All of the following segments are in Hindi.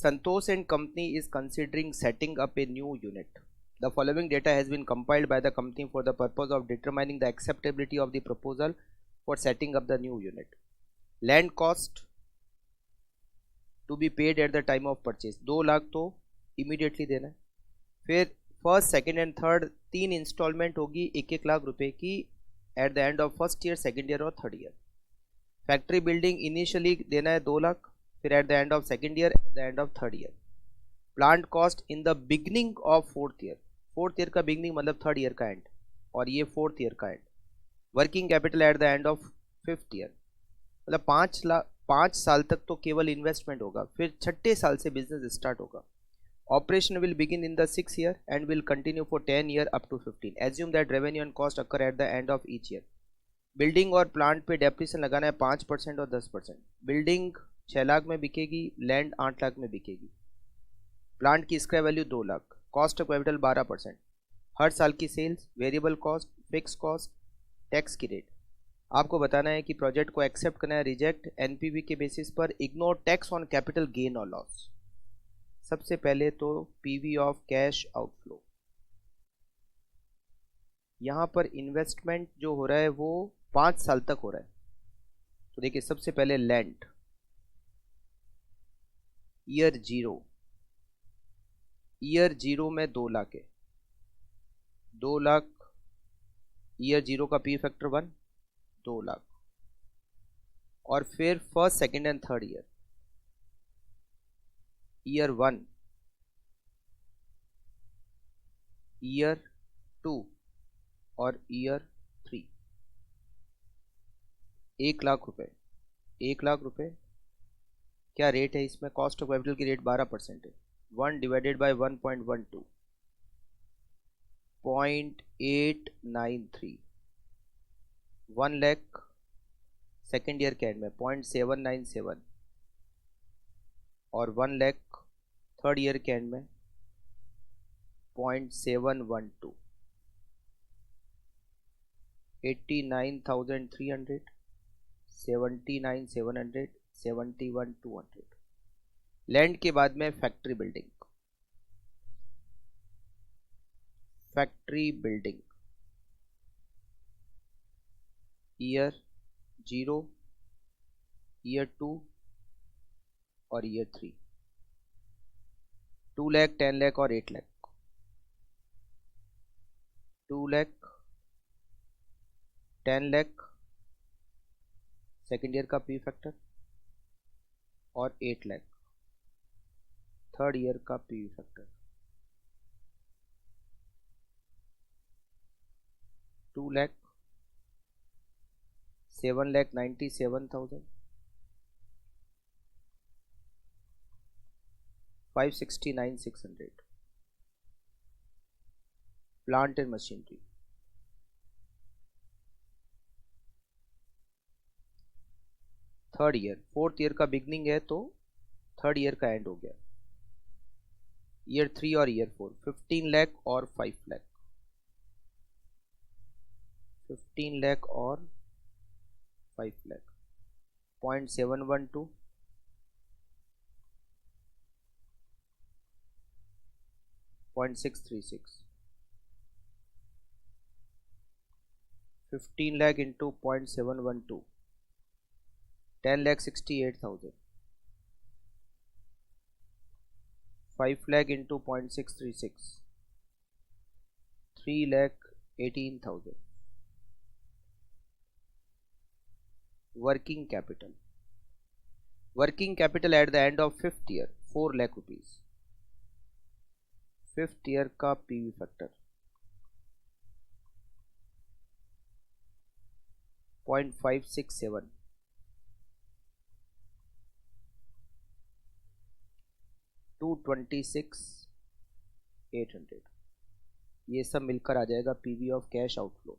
Santosh and company is considering setting up a new unit. The following data has been compiled by the company for the purpose of determining the acceptability of the proposal for setting up the new unit. Land cost to be paid at the time of purchase 2 lakh तो immediately देना है. फिर first second and third 3 installment होगी 1-1 लाख रुपए की at the end of first year, second year और third year. Factory building initially देना है 2 लाख, फिर at the end of second year, at the end of third year. Plant cost in the beginning of fourth year का बिगनिंग मतलब थर्ड ईयर का एंड, और ये फोर्थ ईयर का end. Working capital eight the end of fifth year, मतलब 5 साल तक तो केवल इन्वेस्टमेंट होगा, फिर छठे साल से बिजनेस स्टार्ट होगा. Operation will begin in the 6th year and will continue for 10 years up to 15. Assume that revenue and cost occur at the end of each year. Building और प्लांट पे डेप्रिसिएशन लगाना है 5% और 10%. बिल्डिंग 6 लाख में बिकेगी, लैंड 8 लाख में बिकेगी. प्लांट की scrap value 2 lakh, cost of capital 12%. हर साल की sales, variable cost, fix cost, tax की रेट. आपको बताना है कि प्रोजेक्ट को एक्सेप्ट करना है, रिजेक्ट, एनपीवी के बेसिस पर, ignore tax on capital gain और लॉस. सबसे पहले तो पीवी ऑफ कैश आउटफ्लो. यहां पर इन्वेस्टमेंट जो हो रहा है वो 5 साल तक हो रहा है. तो देखिए सबसे पहले लैंड ईयर जीरो में 2 लाख है. 2 लाख ईयर जीरो का पी फैक्टर 1, 2 लाख. और फिर first second and third year 1, year 2 और ईयर 3. 1 लाख रुपए. 1 लाख रुपए क्या रेट है इसमें? कॉस्ट ऑफ कैपिटल की रेट 12% है. 1 divided by 1.12, 0.893. 1 lakh second year के एंड में 0.797 और 1 लाख थर्ड ईयर के एंड में 0.712. 89,300, 79,700, 71,200. लैंड के बाद में फैक्ट्री बिल्डिंग ईयर 0, ईयर 2 और ईयर 3. 2 लाख, 10 लाख और 8 लाख. 2 लाख, 10 लाख सेकेंड ईयर का पी फैक्टर और 8 लाख थर्ड ईयर का P factor. 2 lakh, 7,97,000, 569,600. Plant and machinery. Third year, fourth year का बिगनिंग है तो थर्ड ईयर का एंड हो गया. ईयर 3 और ईयर 4, 15 लाख और 5 लाख. 15 लाख और 5 lakh. 0.712, 0.636. 15 lakh into 0.712, 10,68,000. 5 lakh into 0.636, 3,18,000. Working capital at the end of 5th year 4 lakh rupees. 5th year का PV factor 0.567. 226,800. ये सब मिलकर आ जाएगा PV of cash outflow.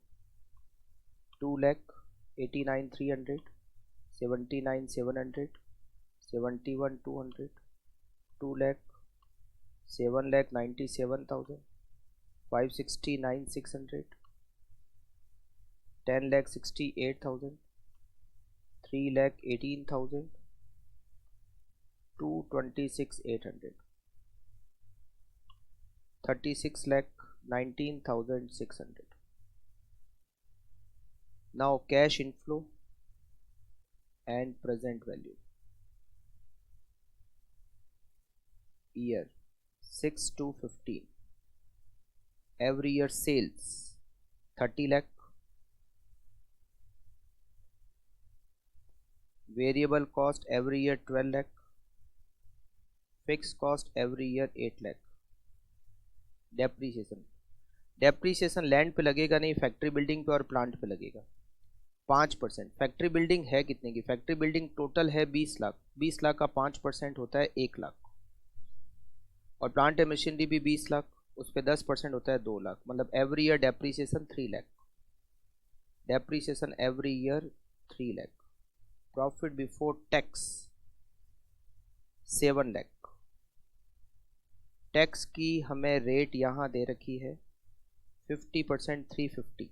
2,89,300, 79,700, 71,200, 7,97,000, 569,600, 10,68,000, 3,18,000, 226,800. 36,19,600. Now cash inflow and present value. Year 6 to 15. Every year sales 30 lakh. Variable cost every year 12 lakh. Fixed cost every year 8 lakh. Depreciation land पे लगेगा नहीं, फैक्ट्री बिल्डिंग पे और प्लांट पे लगेगा 5%। फैक्ट्री बिल्डिंग है कितने की? फैक्ट्री बिल्डिंग टोटल है 20 लाख। 20 लाख का 5% होता है 1 लाख। और प्लांट एंड मशीनरी भी 20 लाख, उस पर 10% होता है 2 लाख। मतलब every year depreciation 3 lakh. Depreciation every year 3 lakh. Profit before tax 7 lakh. Tax की हमें रेट यहाँ दे रखी है 50%, 350।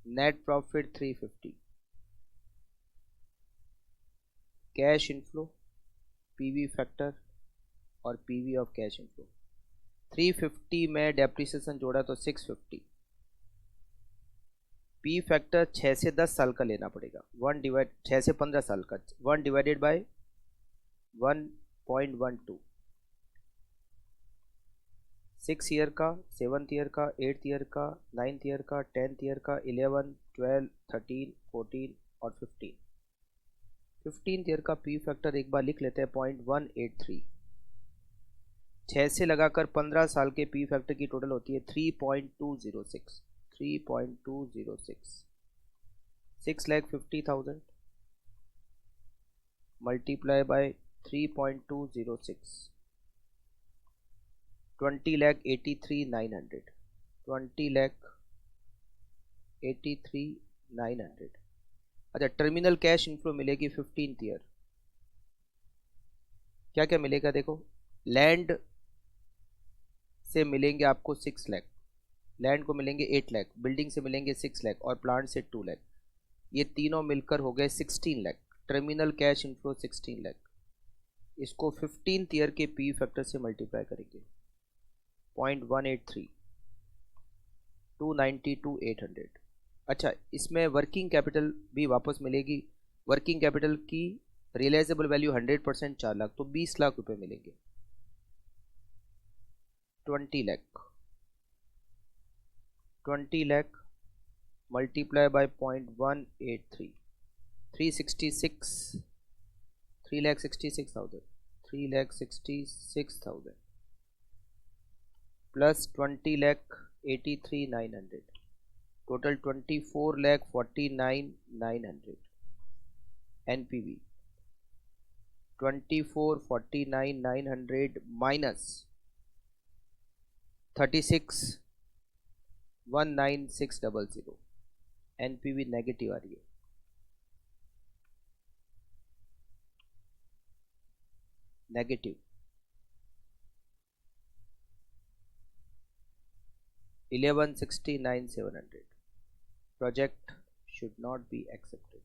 Net profit 350। Cash inflow, PV factor और पीवी ऑफ कैश इनफ्लो। 350 में डेप्रिसिएशन जोड़ा तो 650। पी फैक्टर 6 से 10 साल का लेना पड़ेगा। 6 से 15 साल का 1 डिवाइडेड बाय 1.12। 6 ईयर का, 7th ईयर का, 8th ईयर का, 9th ईयर का, 10th ईयर का, 11, 12, 13, 14 और 15। 15th ईयर का पी फैक्टर एक बार लिख लेते हैं 0.183। 6 से लगाकर 15 साल के पी फैक्टर की टोटल होती है 3.206। 3.206 6,50,000 मल्टीप्लाई बाय 3.206 20,83,900। 20,83,900। अच्छा, टर्मिनल कैश इनफ्लो मिलेगी 15th ईयर। क्या क्या मिलेगा देखो। लैंड से मिलेंगे आपको 6 लाख। लैंड को मिलेंगे 8 लाख। बिल्डिंग से मिलेंगे 6 लाख और प्लांट से 2 लाख। ये तीनों मिलकर हो गए 16 lakh. Terminal cash inflow 16 lakh. इसको 15th ईयर के पी फैक्टर से मल्टीप्लाई करेंगे 0.183 292,800। अच्छा, इसमें वर्किंग कैपिटल भी वापस मिलेगी। वर्किंग कैपिटल की रियलाइजेबल वैल्यू 100% 4 लाख, तो 20 लाख रुपए मिलेंगे। 20 lakh. 20 lakh multiply by 0.183 366 3,66,000 3,66,000 plus 20 lakh 83,900 total 24,49,900 NPV 24,49,900 minus 36,19,600 NPV negative आ रही है। Negative 11,69,700 project should not be accepted।